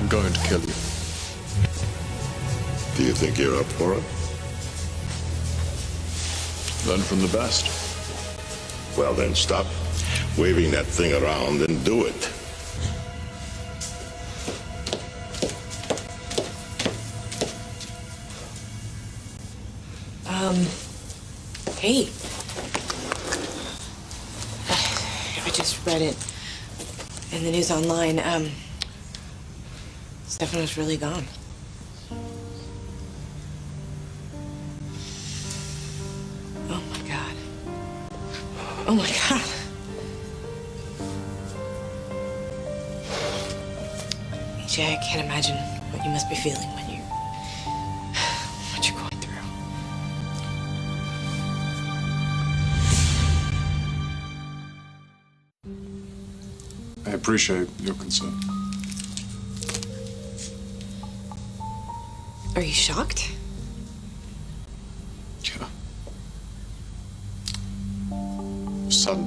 I'm going to kill you. Do you think you're up for it? Learn from the best. Well, then stop waving that thing around and do it. Hey. I just read it in the news online. Stefano's really gone. Oh my God. Oh my God. AJ, I can't imagine what you must be feeling when what you're going through. I appreciate your concern. Are you shocked? Yeah. Sudden.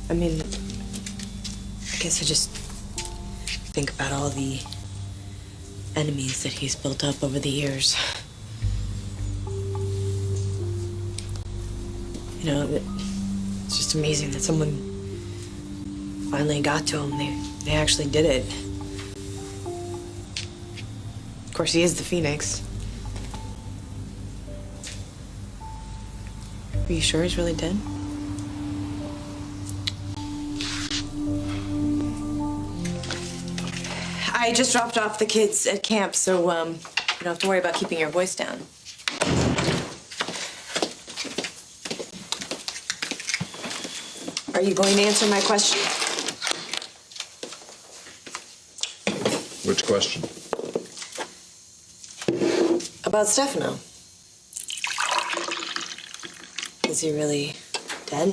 I mean, I guess I just think about all the enemies that he's built up over the years. You know, it's just amazing that someone finally got to him. They actually did it. Of course, he is the Phoenix. Are you sure he's really dead? I just dropped off the kids at camp, so you don't have to worry about keeping your voice down. Are you going to answer my question? Which question? About Stefano. Is he really dead?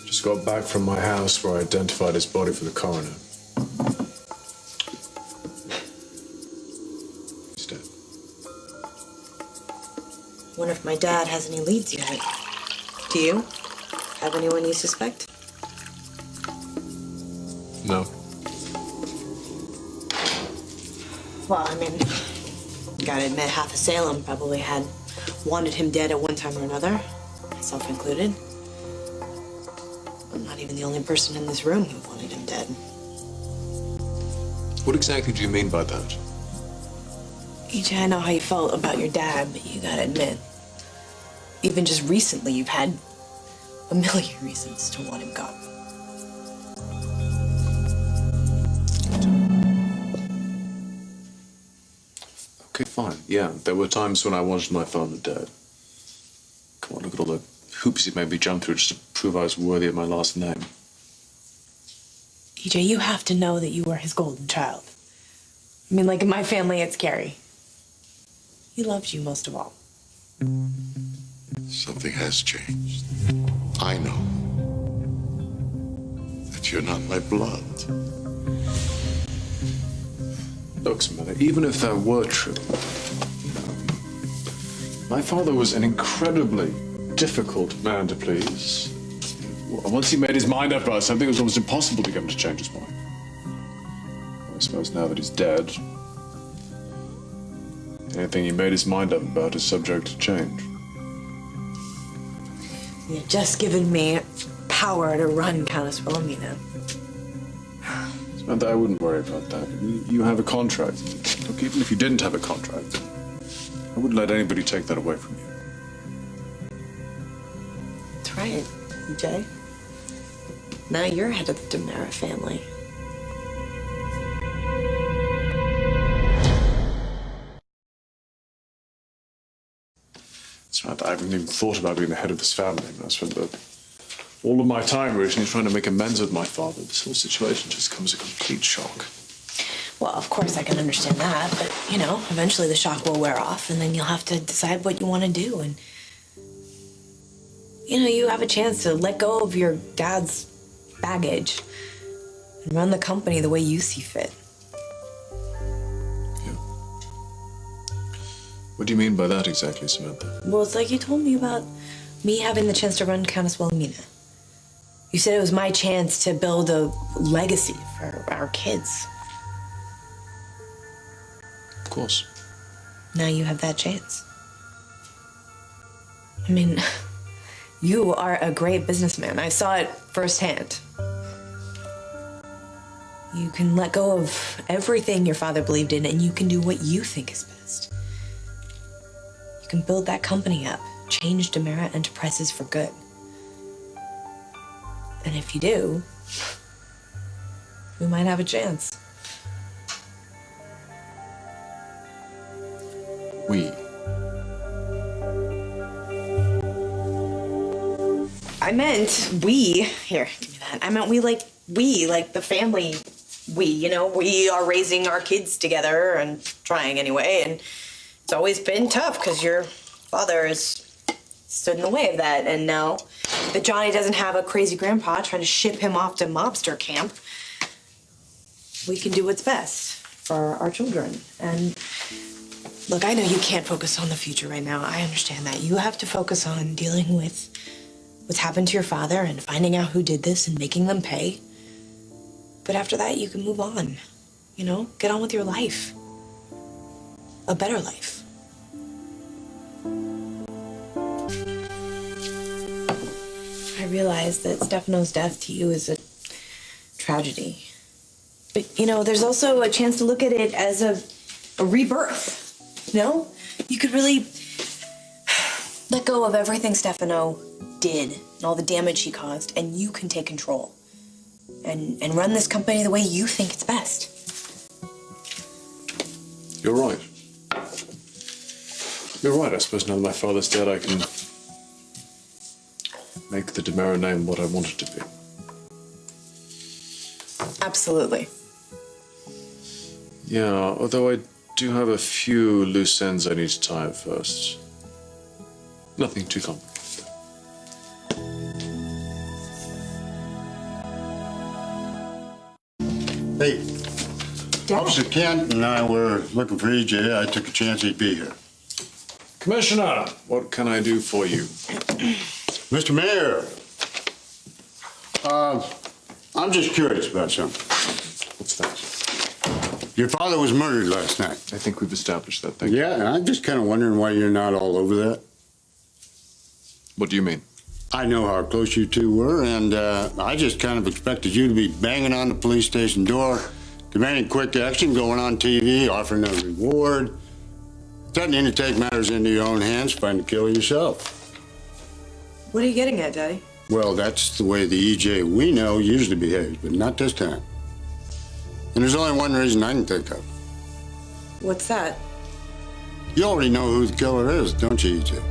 Just got back from my house where I identified his body for the coroner. He's dead. Wonder if my dad has any leads yet. Do you? Have anyone you suspect? No. Well, I mean, gotta admit, half of Salem probably had wanted him dead at one time or another, myself included. I'm not even the only person in this room who wanted him dead. What exactly do you mean by that? EJ, I know how you felt about your dad, but you gotta admit, even just recently, you've had a million reasons to want him gone. Okay, fine. Yeah, there were times when I wanted my father dead. Come on, look at all the hoops he made me jump through just to prove I was worthy of my last name. EJ, you have to know that you were his golden child. I mean, like in my family, it's Gary. He loves you most of all. Something has changed. I know that you're not my blood. Look, Samantha, even if that were true, my father was an incredibly difficult man to please. Once he made his mind up about something, it was almost impossible to get him to change his mind. I suppose now that he's dead, anything he made his mind up about is subject to change. You've just given me power to run Countess Wilhelmina. Samantha, I wouldn't worry about that. You have a contract. Look, even if you didn't have a contract, I wouldn't let anybody take that away from you. That's right, EJ. Now you're head of the Demera family. Samantha, I haven't even thought about being the head of this family. I spent all of my time recently trying to make amends with my father. This whole situation just comes as a complete shock. Well, of course I can understand that, but, you know, eventually the shock will wear off, and then you'll have to decide what you want to do. And, you know, you have a chance to let go of your dad's baggage and run the company the way you see fit. Yeah. What do you mean by that exactly, Samantha? Well, it's like you told me about me having the chance to run Countess Wilhelmina. You said it was my chance to build a legacy for our kids. Of course. Now you have that chance. I mean, you are a great businessman. I saw it firsthand. You can let go of everything your father believed in, and you can do what you think is best. You can build that company up, change Demera Enterprises for good. And if you do, we might have a chance. We. I meant we. Here, give me that. I meant we, like the family. We are raising our kids together and trying anyway. And it's always been tough because your father has stood in the way of that. And now that Johnny doesn't have a crazy grandpa trying to ship him off to mobster camp, we can do what's best for our children. And look, I know you can't focus on the future right now. I understand that. You have to focus on dealing with what's happened to your father and finding out who did this and making them pay. But after that, you can move on. Get on with your life. A better life. I realize that Stefano's death to you is a tragedy. But, there's also a chance to look at it as a rebirth. You could really let go of everything Stefano did and all the damage he caused, and you can take control and run this company the way you think it's best. You're right. You're right. I suppose now that my father's dead, I can make the Demera name what I want it to be. Absolutely. Yeah, although I do have a few loose ends I need to tie up first. Nothing too complicated. Hey, Dad? Officer Kent and I were looking for EJ. I took a chance he'd be here. Commissioner, what can I do for you? Mr. Mayor, I'm just curious about something. What's that? Your father was murdered last night. I think we've established that. Thank you. Yeah, and I'm just kind of wondering why you're not all over that. What do you mean? I know how close you two were, and I just kind of expected you to be banging on the police station door, demanding quick action, going on TV, offering a reward, threatening to take matters into your own hands, trying to kill yourself. What are you getting at, Daddy? Well, that's the way the EJ we know usually behaves, but not this time. And there's only one reason I can think of. What's that? You already know who the killer is, don't you, EJ?